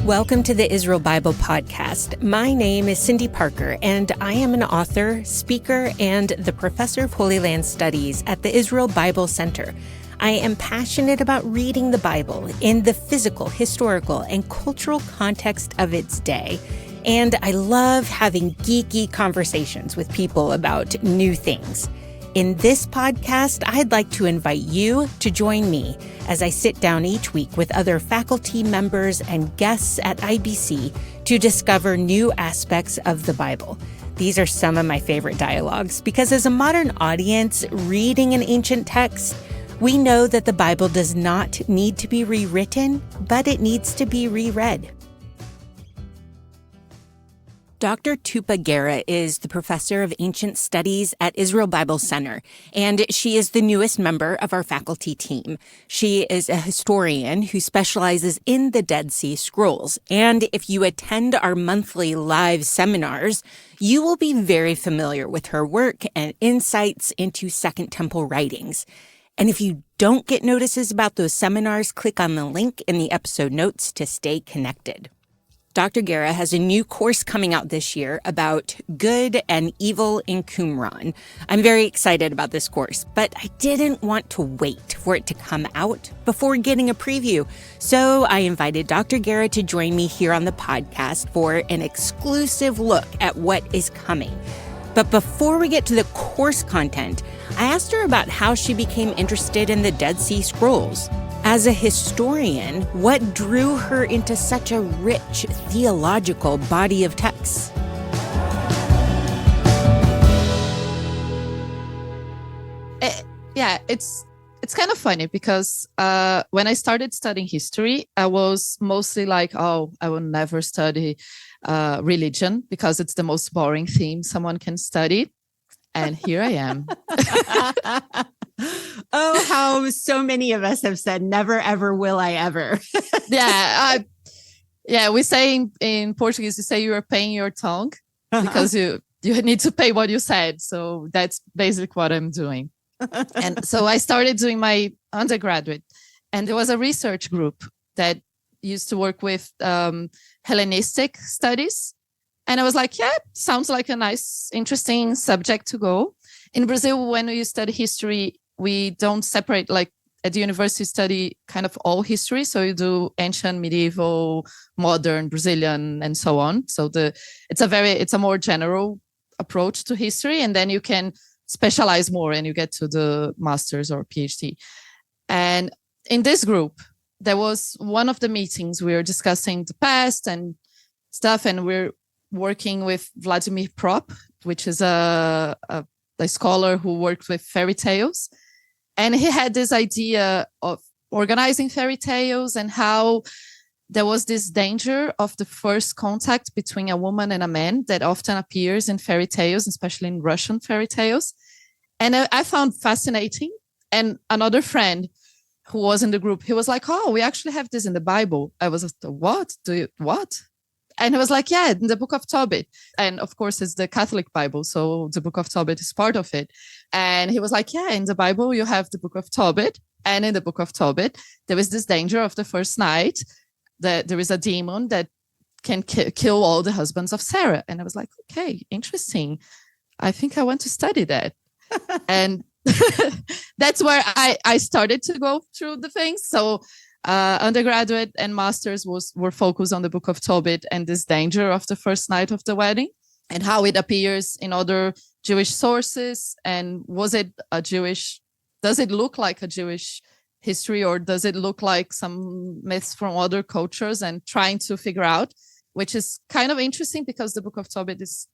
Welcome to the Israel Bible Podcast. My name is Cindy Parker, and I am an author, speaker, and the professor of Holy Land Studies at the Israel Bible Center. I am passionate about reading the Bible in the physical, historical, and cultural context of its day. And I love having geeky conversations with people about new things. In this podcast, I'd like to invite you to join me as I sit down each week with other faculty members and guests at IBC to discover new aspects of the Bible. These are some of my favorite dialogues because as a modern audience reading an ancient text, we know that the Bible does not need to be rewritten, but it needs to be reread. Dr. Tupá Guerra is the professor of ancient studies at Israel Bible Center, and she is the newest member of our faculty team. She is a historian who specializes in the Dead Sea Scrolls, and if you attend our monthly live seminars, you will be very familiar with her work and insights into Second Temple writings. And if you don't get notices about those seminars, click on the link in the episode notes to stay connected. Dr. Guerra has a new course coming out this year about good and evil in Qumran. I'm very excited about this course, but I didn't want to wait for it to come out before getting a preview. So I invited Dr. Guerra to join me here on the podcast for an exclusive look at what is coming. But before we get to the course content, I asked her about how she became interested in the Dead Sea Scrolls. As a historian, what drew her into such a rich theological body of texts? It's kind of funny because when I started studying history, I was mostly like, oh, I will never study religion because it's the most boring theme someone can study. And here I am. Oh, how so many of us have said, never, ever will I ever. We say in Portuguese, you say you are paying your tongue because you need to pay what you said. So that's basically what I'm doing. And so I started doing my undergraduate, and there was a research group that used to work with Hellenistic studies. And I was like, yeah, sounds like a nice, interesting subject to go. In Brazil, when you study history, we don't separate, like at the university study kind of all history. So you do ancient, medieval, modern, Brazilian, and so on. So it's a more general approach to history. And then you can specialize more and you get to the master's or PhD. And in this group, there was one of the meetings we were discussing the past and stuff. And we're working with Vladimir Prop, which is a scholar who worked with fairy tales. And he had this idea of organizing fairy tales and how there was this danger of the first contact between a woman and a man that often appears in fairy tales, especially in Russian fairy tales. And I found fascinating. And another friend who was in the group, he was like, oh, we actually have this in the Bible. I was like, what? What? And he was like, yeah, in the book of Tobit. And of course, it's the Catholic Bible. So the book of Tobit is part of it. And he was like, yeah, in the Bible, you have the book of Tobit. And in the book of Tobit, there is this danger of the first night that there is a demon that can kill all the husbands of Sarah. And I was like, okay, interesting. I think I want to study that. And that's where I started to go through the things. So undergraduate and masters were focused on the book of Tobit and this danger of the first night of the wedding and how it appears in other Jewish sources. And does it look like a Jewish history, or does it look like some myths from other cultures, and trying to figure out, which is kind of interesting because the book of Tobit is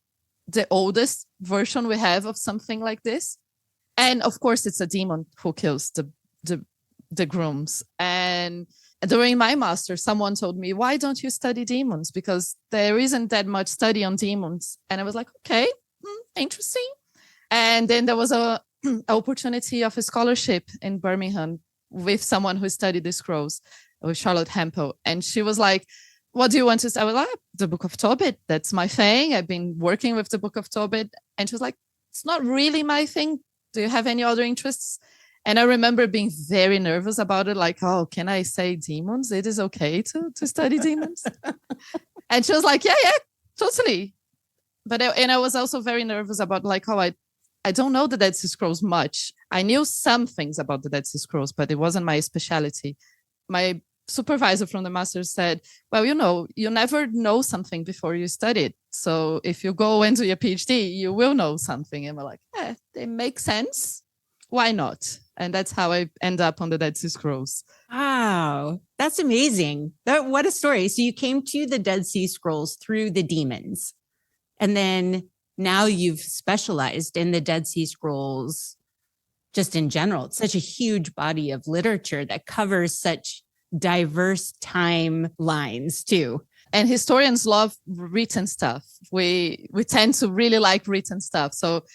the oldest version we have of something like this. And of course, it's a demon who kills the grooms. And during my master, someone told me, why don't you study demons? Because there isn't that much study on demons. And I was like, okay, interesting. And then there was a opportunity of a scholarship in Birmingham with someone who studied the scrolls, with Charlotte Hempel. And she was like, what do you want to study? I was like, the book of Tobit. That's my thing. I've been working with the book of Tobit. And she was like, it's not really my thing. Do you have any other interests? And I remember being very nervous about it, like, oh, can I say demons? It is okay to study demons. And she was like, yeah, totally. But I was also very nervous about like, oh, I don't know the Dead Sea Scrolls much. I knew some things about the Dead Sea Scrolls, but it wasn't my specialty. My supervisor from the master's said, well, you never know something before you study it. So if you go into your PhD, you will know something. And we're like, it makes sense. Why not? And that's how I end up on the Dead Sea Scrolls. Wow, that's amazing. What a story. So you came to the Dead Sea Scrolls through the demons. And then now you've specialized in the Dead Sea Scrolls just in general. It's such a huge body of literature that covers such diverse timelines too. And historians love written stuff. We tend to really like written stuff. So,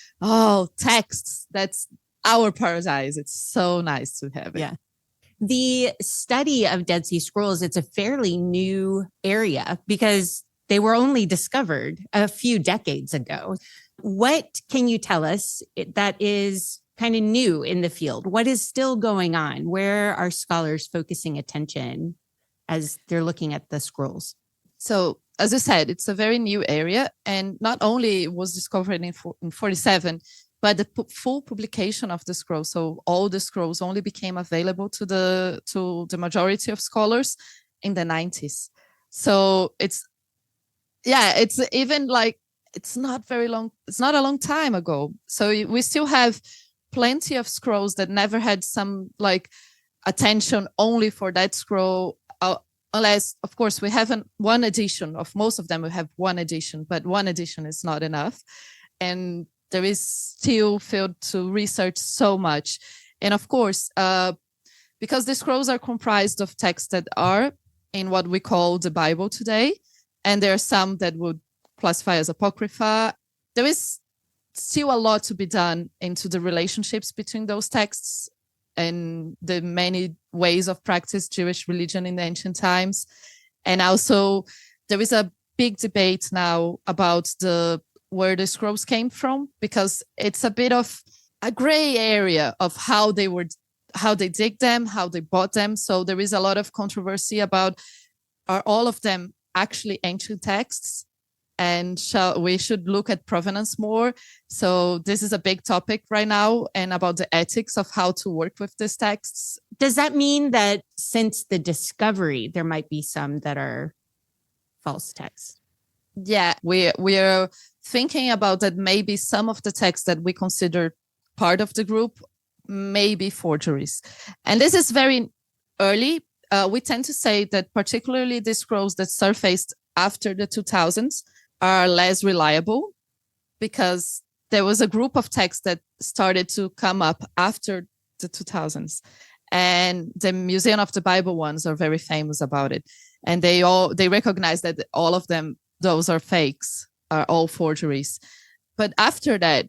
texts, that's our paradise. It's so nice to have it. Yeah. The study of Dead Sea Scrolls, it's a fairly new area because they were only discovered a few decades ago. What can you tell us that is kind of new in the field? What is still going on? Where are scholars focusing attention as they're looking at the scrolls? So, as I said, it's a very new area. And not only was discovered in 47, but the full publication of the scrolls, so all the scrolls only became available to the majority of scholars in the 90s. So it's even like, it's not very long. It's not a long time ago. So we still have plenty of scrolls that never had some like attention only for that scroll. Unless, of course, we haven't one edition of most of them. We have one edition, but one edition is not enough. And there is still field to research so much. And of course, because the scrolls are comprised of texts that are in what we call the Bible today, and there are some that would classify as Apocrypha, there is still a lot to be done into the relationships between those texts and the many ways of practice Jewish religion in the ancient times. And also, there is a big debate now about where the scrolls came from, because it's a bit of a gray area of how they dig them, how they bought them. So there is a lot of controversy about, are all of them actually ancient texts? And we should look at provenance more. So this is a big topic right now, and about the ethics of how to work with these texts. Does that mean that since the discovery, there might be some that are false texts? Yeah, we are thinking about that. Maybe some of the texts that we consider part of the group may be forgeries. And this is very early. We tend to say that particularly the scrolls that surfaced after the 2000s are less reliable, because there was a group of texts that started to come up after the 2000s. And the Museum of the Bible ones are very famous about it. And they recognize that all of them, those are fakes, are all forgeries. But after that,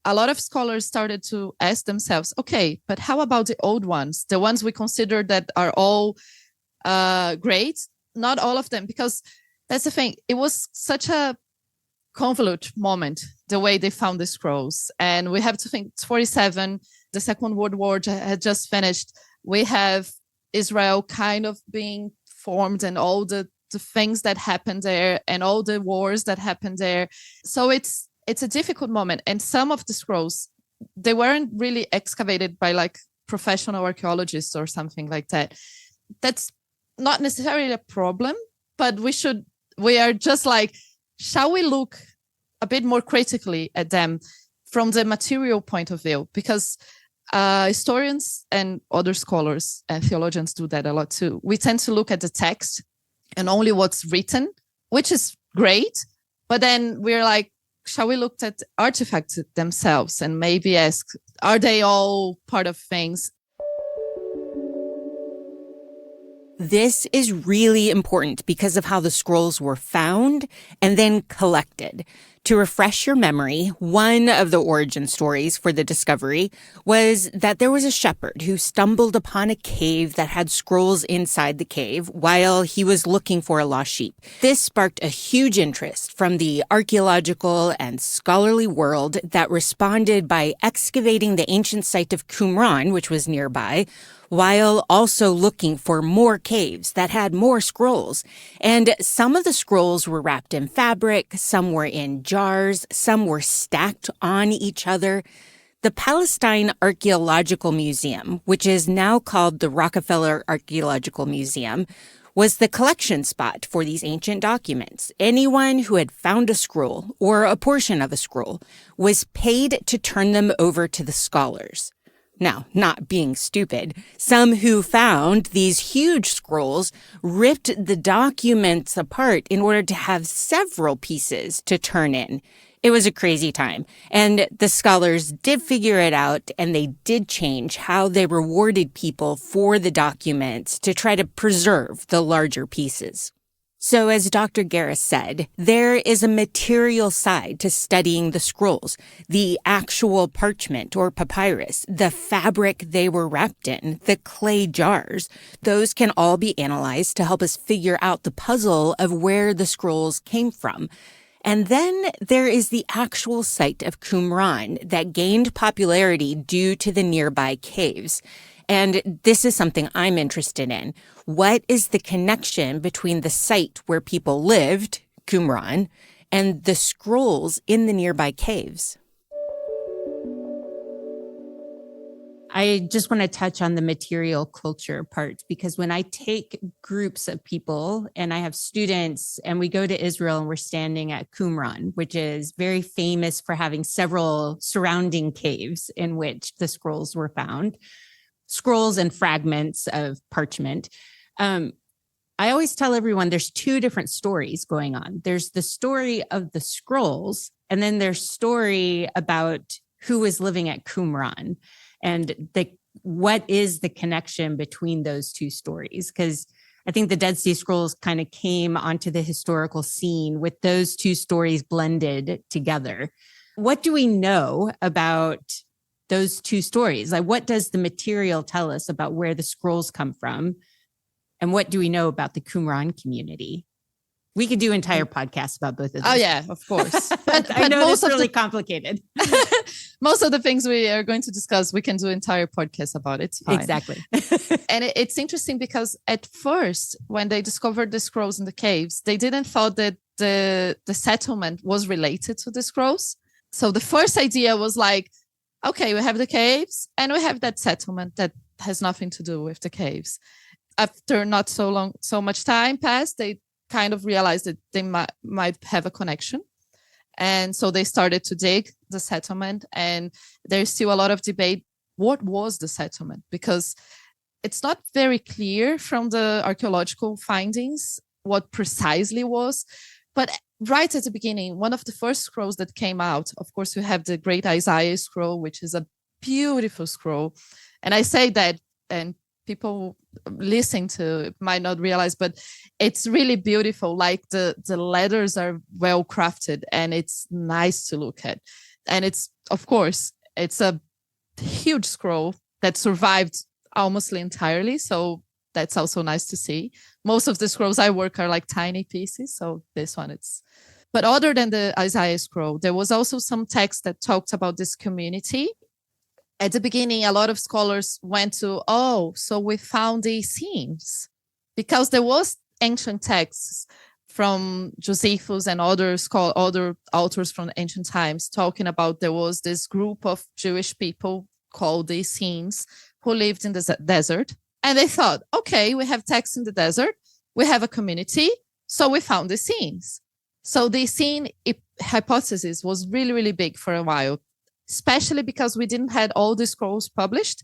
a lot of scholars started to ask themselves, okay, but how about the old ones? The ones we consider that are all great? Not all of them, because that's the thing. It was such a convolute moment, the way they found the scrolls. And we have to think, it's 47, the Second World War had just finished. We have Israel kind of being formed, and all the things that happened there, and all the wars that happened there. So it's a difficult moment. And some of the scrolls, they weren't really excavated by like professional archaeologists or something like that. That's not necessarily a problem, but we are just like, shall we look a bit more critically at them from the material point of view? Because historians and other scholars and theologians do that a lot too. We tend to look at the text and only what's written, which is great. But then we're like, shall we look at artifacts themselves and maybe ask, are they all part of things? This is really important because of how the scrolls were found and then collected. To refresh your memory, one of the origin stories for the discovery was that there was a shepherd who stumbled upon a cave that had scrolls inside the cave while he was looking for a lost sheep. This sparked a huge interest from the archaeological and scholarly world that responded by excavating the ancient site of Qumran, which was nearby, while also looking for more caves that had more scrolls. And some of the scrolls were wrapped in fabric, some were in jars, some were stacked on each other. The Palestine Archaeological Museum, which is now called the Rockefeller Archaeological Museum, was the collection spot for these ancient documents. Anyone who had found a scroll or a portion of a scroll was paid to turn them over to the scholars. Now, not being stupid, some who found these huge scrolls ripped the documents apart in order to have several pieces to turn in. It was a crazy time, and the scholars did figure it out, and they did change how they rewarded people for the documents to try to preserve the larger pieces. So as Dr. Guerra said, there is a material side to studying the scrolls, the actual parchment or papyrus, the fabric they were wrapped in, the clay jars. Those can all be analyzed to help us figure out the puzzle of where the scrolls came from. And then there is the actual site of Qumran that gained popularity due to the nearby caves. And this is something I'm interested in. What is the connection between the site where people lived, Qumran, and the scrolls in the nearby caves? I just want to touch on the material culture part, because when I take groups of people and I have students and we go to Israel and we're standing at Qumran, which is very famous for having several surrounding caves in which the scrolls were found, scrolls and fragments of parchment. I always tell everyone there's two different stories going on. There's the story of the scrolls, and then there's story about who was living at Qumran. And what is the connection between those two stories? Because I think the Dead Sea Scrolls kind of came onto the historical scene with those two stories blended together. What do we know about those two stories? Like, what does the material tell us about where the scrolls come from? And what do we know about the Qumran community? We could do entire podcasts about both of those. Oh, yeah, of course. But I know it's really complicated. Most of the things we are going to discuss, we can do entire podcasts about it. Exactly. And it's interesting because at first, when they discovered the scrolls in the caves, they didn't thought that the settlement was related to the scrolls. So the first idea was like, okay, we have the caves and we have that settlement that has nothing to do with the caves. After not so much time passed, they kind of realized that they might have a connection. And so they started to dig the settlement, and there's still a lot of debate. What was the settlement? Because it's not very clear from the archaeological findings what precisely was. But right at the beginning, one of the first scrolls that came out, of course, we have the Great Isaiah scroll, which is a beautiful scroll. And I say that, and people listening to it might not realize, but it's really beautiful. Like the letters are well crafted and it's nice to look at. And it's, of course, it's a huge scroll that survived almost entirely. So that's also nice to see. Most of the scrolls I work are like tiny pieces. So this one, but other than the Isaiah scroll, there was also some text that talked about this community. At the beginning, a lot of scholars went to, so we found these scenes, because there was ancient texts from Josephus and other authors from ancient times talking about there was this group of Jewish people called the Essenes who lived in the desert. And they thought, okay, we have texts in the desert, we have a community, so we found the Essenes. So the Essene hypothesis was really, really big for a while, especially because we didn't have all the scrolls published,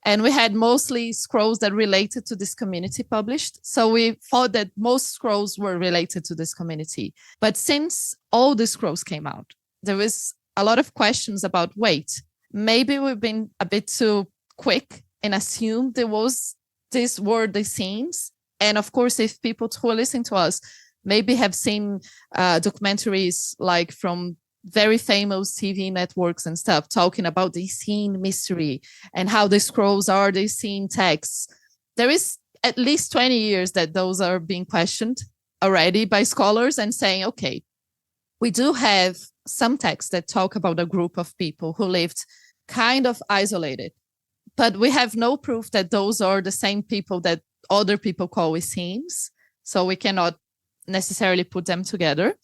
and we had mostly scrolls that related to this community published. So we thought that most scrolls were related to this community. But since all the scrolls came out, there was a lot of questions about, wait, maybe we've been a bit too quick and assumed these were the scenes. And of course, if people who are listening to us maybe have seen documentaries like from very famous TV networks and stuff talking about the Essene mystery and how the scrolls are the Essene texts. There is at least 20 years that those are being questioned already by scholars and saying, okay, we do have some texts that talk about a group of people who lived kind of isolated, but we have no proof that those are the same people that other people call Essenes. So we cannot necessarily put them together.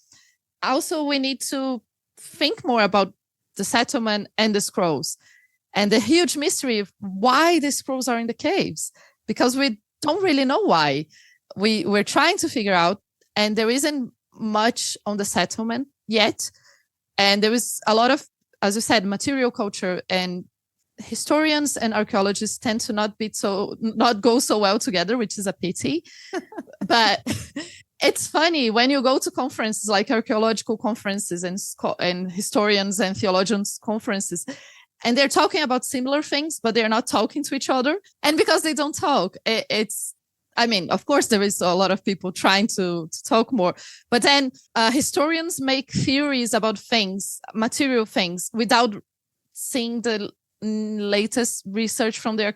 Also, we need to think more about the settlement and the scrolls and the huge mystery of why the scrolls are in the caves, because we don't really know why. We're trying to figure out, and there isn't much on the settlement yet. And there is a lot of, as you said, material culture, and historians and archaeologists tend to not go so well together, which is a pity. But it's funny when you go to conferences like archaeological conferences and historians and theologians conferences, and they're talking about similar things, but they're not talking to each other. And because they don't talk, of course, there is a lot of people trying to talk more, but then historians make theories about things, material things, without seeing the latest research from the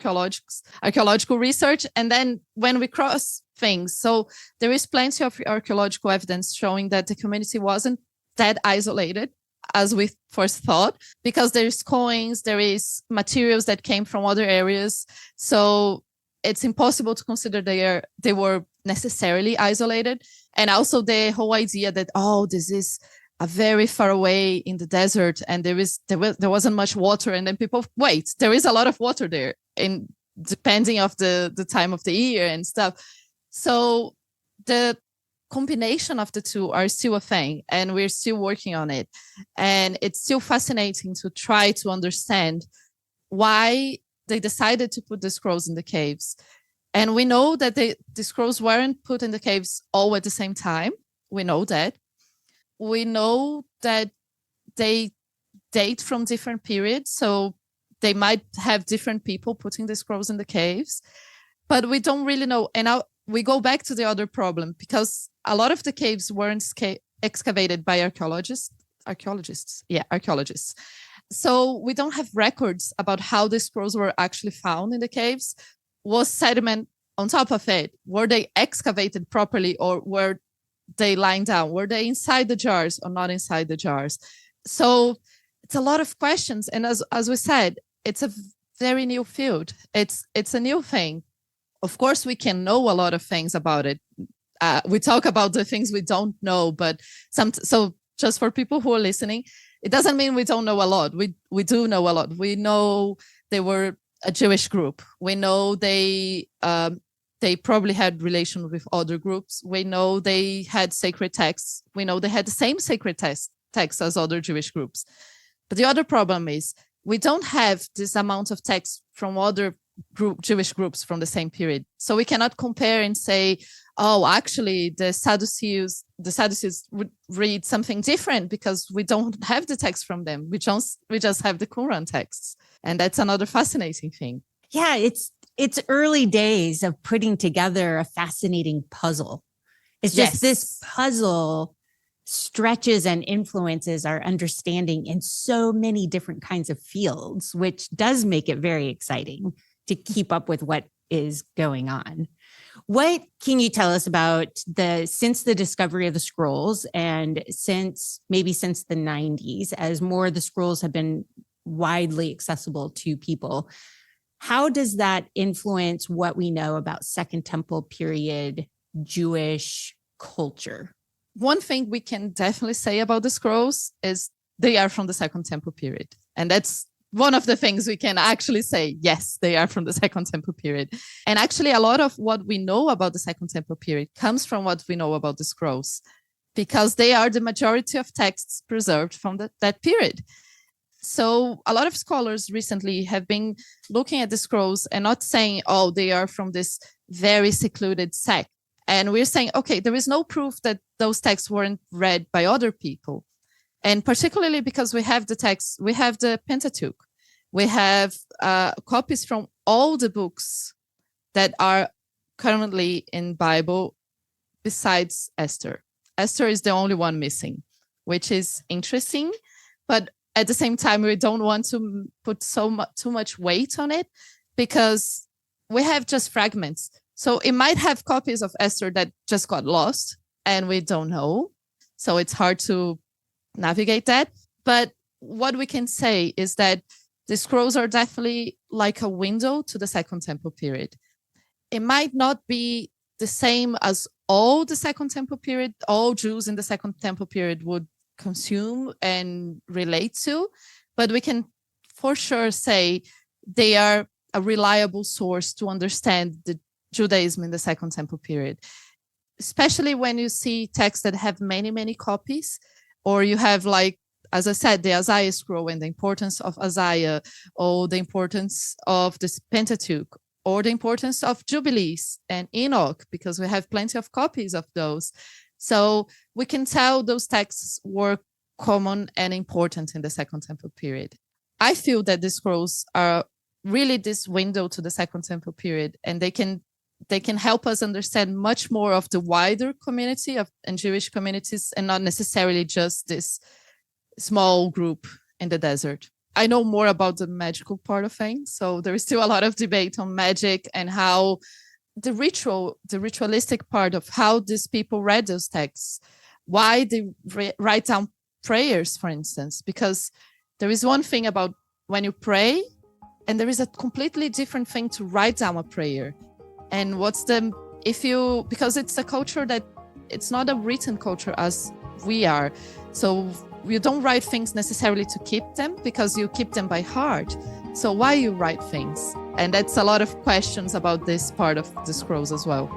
archaeological research. And then when we cross things, so there is plenty of archaeological evidence showing that the community wasn't that isolated as we first thought, because there is coins, there is materials that came from other areas. So it's impossible to consider they were necessarily isolated. And also the whole idea that, this is a very far away in the desert and there wasn't much water. And then people, wait, there is a lot of water there, and depending of the time of the year and stuff. So the combination of the two are still a thing, and we're still working on it. And it's still fascinating to try to understand why they decided to put the scrolls in the caves. And we know that the scrolls weren't put in the caves all at the same time. We know that. We know that they date from different periods. So they might have different people putting the scrolls in the caves, but we don't really know. And now we go back to the other problem, because a lot of the caves weren't excavated by archaeologists. So we don't have records about how the scrolls were actually found in the caves. Was sediment on top of it? Were they excavated properly, or were they lying down? Were they inside the jars or not inside the jars? So it's a lot of questions. And as we said, it's a very new field. It's a new thing. Of course, we can know a lot of things about it. We talk about the things we don't know, but so just for people who are listening, it doesn't mean we don't know a lot. We do know a lot. We know they were a Jewish group. We know they probably had relation with other groups. We know they had sacred texts. We know they had the same sacred texts as other Jewish groups. But the other problem is we don't have this amount of texts from other Jewish groups from the same period. So we cannot compare and say, actually the Sadducees would read something different, because we don't have the text from them. We just have the Qumran texts. And that's another fascinating thing. Yeah, it's early days of putting together a fascinating puzzle. It's just this puzzle stretches and influences our understanding in so many different kinds of fields, which does make it very exciting to keep up with what is going on. What can you tell us about since the discovery of the scrolls, and since the 90s, as more of the scrolls have been widely accessible to people, how does that influence what we know about Second Temple period Jewish culture? One thing we can definitely say about the scrolls is they are from the Second Temple period. And that's one of the things we can actually say, yes, they are from the Second Temple period. And actually, a lot of what we know about the Second Temple period comes from what we know about the scrolls, because they are the majority of texts preserved from that period. So a lot of scholars recently have been looking at the scrolls and not saying, they are from this very secluded sect. And we're saying, okay, there is no proof that those texts weren't read by other people. And particularly because we have the text, we have the Pentateuch, we have copies from all the books that are currently in Bible besides Esther. Esther is the only one missing, which is interesting. But at the same time, we don't want to put too much weight on it because we have just fragments. So it might have copies of Esther that just got lost and we don't know. So it's hard to navigate that. But what we can say is that the scrolls are definitely like a window to the Second Temple period. It might not be the same as all the Second Temple period, all Jews in the Second Temple period would consume and relate to, but we can for sure say they are a reliable source to understand the Judaism in the Second Temple period, especially when you see texts that have many, many copies, or you have, like, as I said, the Isaiah scroll and the importance of Isaiah, or the importance of the Pentateuch, or the importance of Jubilees and Enoch, because we have plenty of copies of those. So we can tell those texts were common and important in the Second Temple period. I feel that the scrolls are really this window to the Second Temple period, and they can help us understand much more of the wider community and Jewish communities, and not necessarily just this small group in the desert. I know more about the magical part of things, so there is still a lot of debate on magic and how the ritualistic part of how these people read those texts, why they write down prayers, for instance, because there is one thing about when you pray, and there is a completely different thing to write down a prayer. And because it's a culture that it's not a written culture as we are. So you don't write things necessarily to keep them, because you keep them by heart. So why you write things? And that's a lot of questions about this part of the scrolls as well.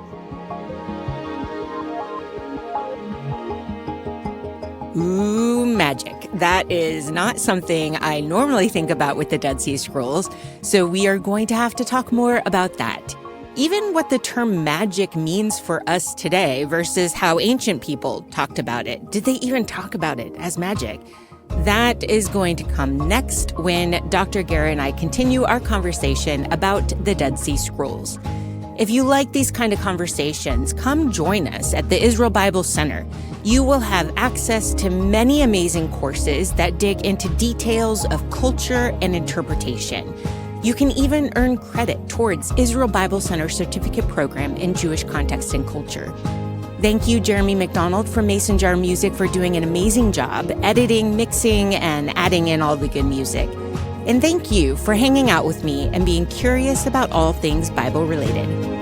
Ooh, magic. That is not something I normally think about with the Dead Sea Scrolls, so we are going to have to talk more about that. Even what the term magic means for us today versus how ancient people talked about it. Did they even talk about it as magic? That is going to come next when Dr. Guerra and I continue our conversation about the Dead Sea Scrolls. If you like these kind of conversations, come join us at the Israel Bible Center. You will have access to many amazing courses that dig into details of culture and interpretation. You can even earn credit towards Israel Bible Center Certificate Program in Jewish Context and Culture. Thank you, Jeremy McDonald from Mason Jar Music, for doing an amazing job editing, mixing, and adding in all the good music. And thank you for hanging out with me and being curious about all things Bible related.